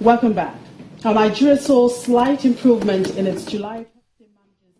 Welcome back. Nigeria saw slight improvement in its July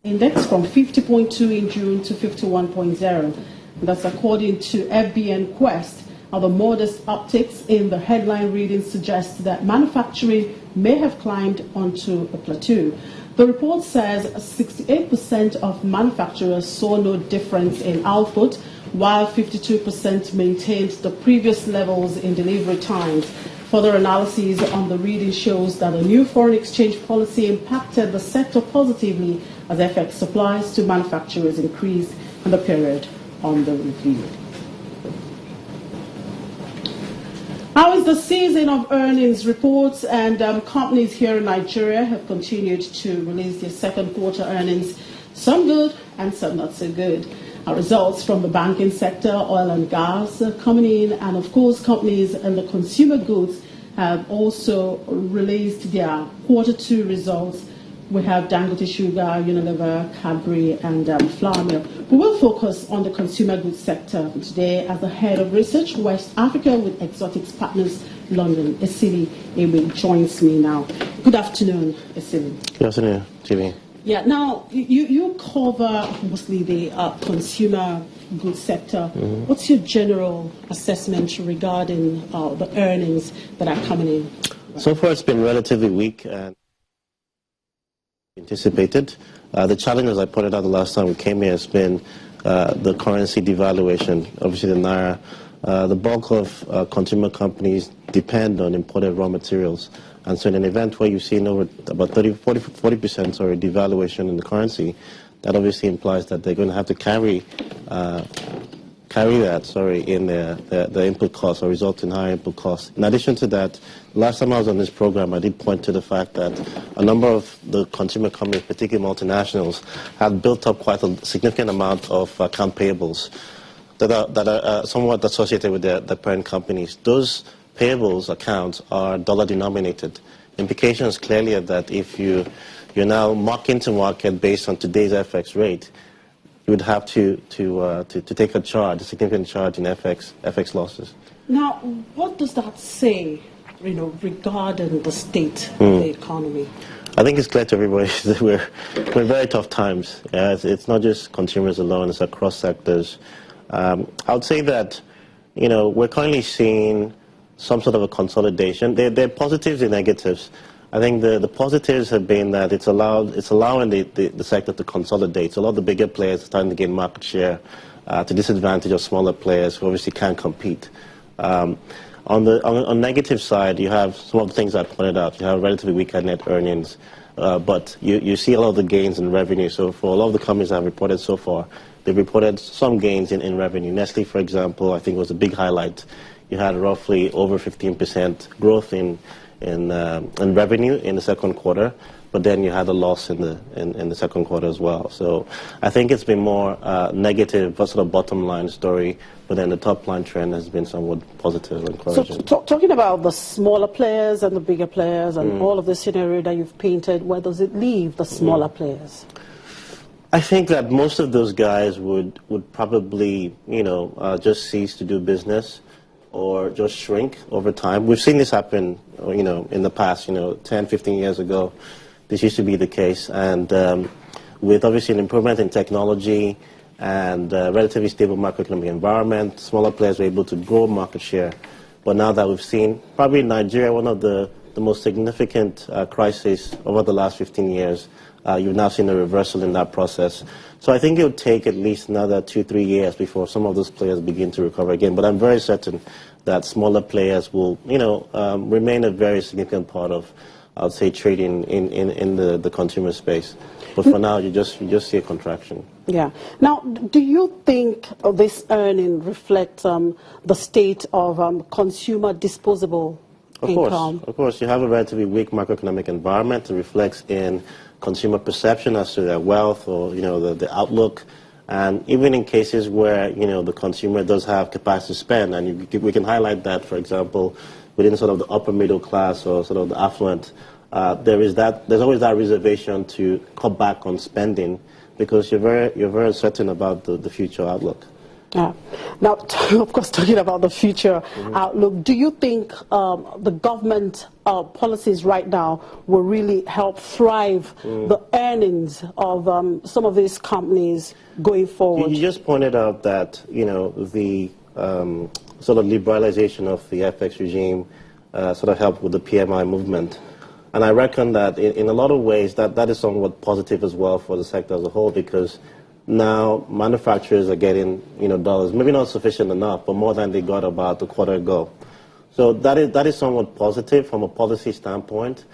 index from 50.2 in June to 51.0. That's according to FBN Quest. The modest upticks in the headline reading suggest that manufacturing may have climbed onto a plateau. The report says 68% of manufacturers saw no difference in output, while 52% maintained the previous levels in delivery times. Further analysis on the reading shows that a new foreign exchange policy impacted the sector positively as FX supplies to manufacturers increased in the period under review. How is the season of earnings reports? And companies here in Nigeria have continued to release their second quarter earnings, some good and some not so good. Results from the banking sector, oil and gas coming in, and of course companies in the consumer goods have also released their quarter two results. We have Dangote Sugar, Unilever, Cadbury, and Flour Mill. We will focus on the consumer goods sector today as the head of research West Africa with Exotics Partners London. Esili Ewe joins me now. Good afternoon, Esili. Good afternoon, Jimmy. Yeah, now you cover mostly the consumer goods sector. Mm-hmm. What's your general assessment regarding the earnings that are coming in? So far, it's been relatively weak and anticipated. The challenge, as I pointed out the last time we came here, has been the currency devaluation. Obviously, the naira. The bulk of consumer companies depend on imported raw materials. And so in an event where you've seen over about 40% devaluation in the currency, that obviously implies that they're going to have to carry that in their input costs, or result in higher input costs. In addition to that, last time I was on this program, I did point to the fact that a number of the consumer companies, particularly multinationals, had built up quite a significant amount of account payables that are somewhat associated with their parent companies. Those payables accounts are dollar denominated. Implications clearly are that if you're now marking to market based on today's FX rate, you would have to take a significant charge in FX losses. Now, what does that say, regarding the state of the economy? I think it's clear to everybody that we're in very tough times. It's not just consumers alone; it's across sectors. I would say that we're currently seeing some sort of a consolidation. There are positives and negatives. I think the positives have been that it's allowing the sector to consolidate. So a lot of the bigger players are starting to gain market share to disadvantage of smaller players who obviously can't compete. On the negative side, you have some of the things I pointed out. You have relatively weaker net earnings, but you see a lot of the gains in revenue. So for a lot of the companies that have reported so far, they've reported some gains in revenue. Nestle, for example, I think was a big highlight. You had roughly over 15% growth in revenue in the second quarter, but then you had a loss in the second quarter as well. So I think it's been more negative, sort of bottom line story, but then the top line trend has been somewhat positive and encouraging. So talking about the smaller players and the bigger players and all of the scenario that you've painted, where does it leave the smaller players? I think that most of those guys would probably, just cease to do business or just shrink over time. We've seen this happen, in the past, 10, 15 years ago. This used to be the case. And with obviously an improvement in technology and relatively stable macroeconomic environment, smaller players were able to grow market share. But now that we've seen, probably in Nigeria, one of the most significant crises over the last 15 years, you've now seen a reversal in that process. So I think it would take at least another 2-3 years before some of those players begin to recover again. But I'm very certain that smaller players will, remain a very significant part of, I would say, trading in the consumer space. But for now, you just see a contraction. Yeah. Now, do you think this earning reflects the state of consumer disposable income? Of course. You have a relatively weak macroeconomic environment. It reflects in consumer perception as to their wealth or, the outlook. And even in cases where, the consumer does have capacity to spend, and we can highlight that, for example, within sort of the upper middle class or sort of the affluent, there's always that reservation to cut back on spending because you're very certain about the future outlook. Yeah. Now, of course, talking about the future outlook, do you think the government policies right now will really help thrive the earnings of some of these companies going forward? You just pointed out that, the sort of liberalization of the FX regime sort of helped with the PMI movement. And I reckon that in a lot of ways that is somewhat positive as well for the sector as a whole, because now manufacturers are getting, dollars, maybe not sufficient enough, but more than they got about a quarter ago. So that is somewhat positive from a policy standpoint.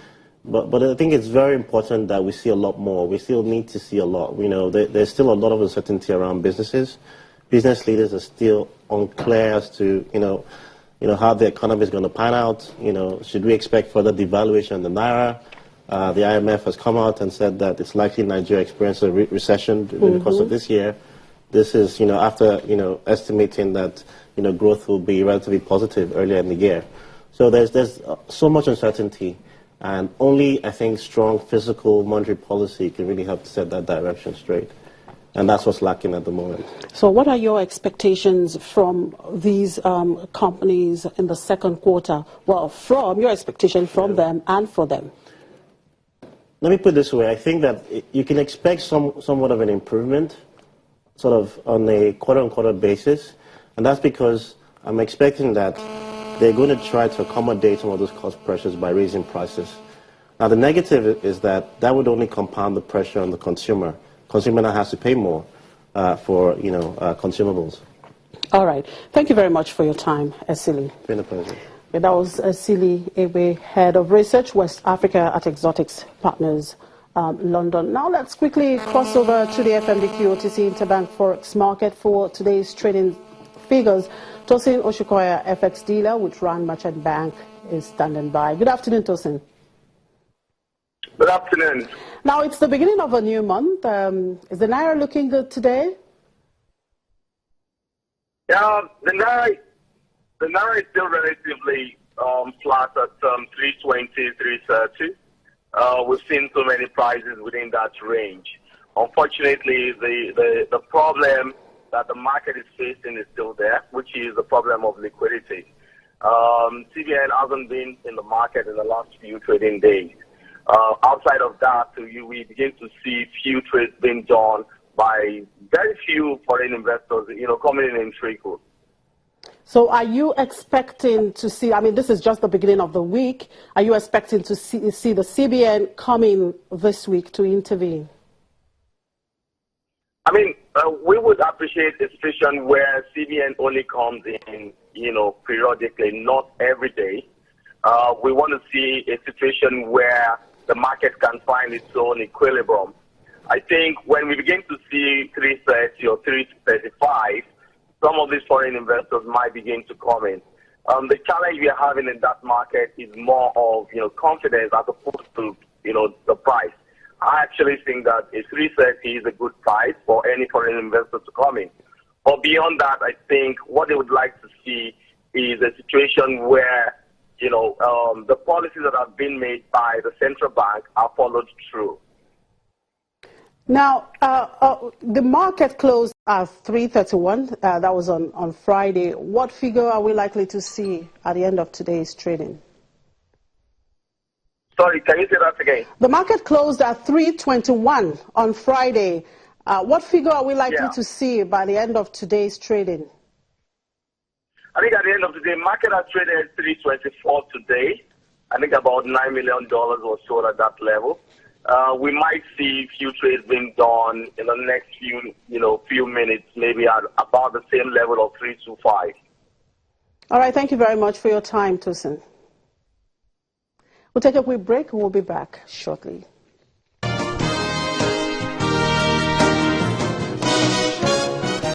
But I think it's very important that we see a lot more. We still need to see a lot. There's still a lot of uncertainty around businesses. Business leaders are still unclear as to, how the economy is going to pan out. Should we expect further devaluation in the naira? The IMF has come out and said that it's likely Nigeria experiences a recession in the course of this year. This is, after, estimating that, growth will be relatively positive earlier in the year. So there's so much uncertainty, and only, I think, strong fiscal monetary policy can really help to set that direction straight. And that's what's lacking at the moment. So what are your expectations from these companies in the second quarter? Well, from your expectation from them and for them. Let me put it this way. I think that you can expect somewhat of an improvement, sort of on a quarter-on-quarter basis. And that's because I'm expecting that they're going to try to accommodate some of those cost pressures by raising prices. Now, the negative is that would only compound the pressure on the consumer. Consumer now has to pay more for, consumables. All right. Thank you very much for your time, Esili. It's been a pleasure. That was Esili Ebe, Head of Research, West Africa at Exotics Partners, London. Now let's quickly cross over to the FMDQ OTC Interbank Forex market for today's trading figures. Tosin Oshukoya, FX dealer with Rand Merchant Bank, is standing by. Good afternoon, Tosin. Good afternoon. Now it's the beginning of a new month. Is the Naira looking good today? Yeah, the Naira is still relatively flat at 320, 330. We've seen so many prices within that range. Unfortunately, the problem that the market is facing is still there, which is the problem of liquidity. CBN hasn't been in the market in the last few trading days. Outside of that, we begin to see few trades being done by very few foreign investors, coming in trickles. So are you expecting to see, this is just the beginning of the week, are you expecting to see the CBN coming this week to intervene? We would appreciate a situation where CBN only comes in, periodically, not every day. We want to see a situation where the market can find its own equilibrium. I think when we begin to see 330 or 335, some of these foreign investors might begin to come in. The challenge we are having in that market is more of, confidence as opposed to, the price. I actually think that a 330 is a good price for any foreign investor to come in. But beyond that, I think what they would like to see is a situation where, the policies that have been made by the central bank are followed through. Now, the market closed at 331. That was on Friday. What figure are we likely to see at the end of today's trading? Sorry, can you say that again? The market closed at 321 on Friday. What figure are we likely to see by the end of today's trading? I think at the end of the day, market has traded at 324 today. I think about $9 million was sold at that level. We might see few trades being done in the next few minutes, maybe at about the same level of 325. All right, thank you very much for your time, Tosin. We'll take a quick break and we'll be back shortly.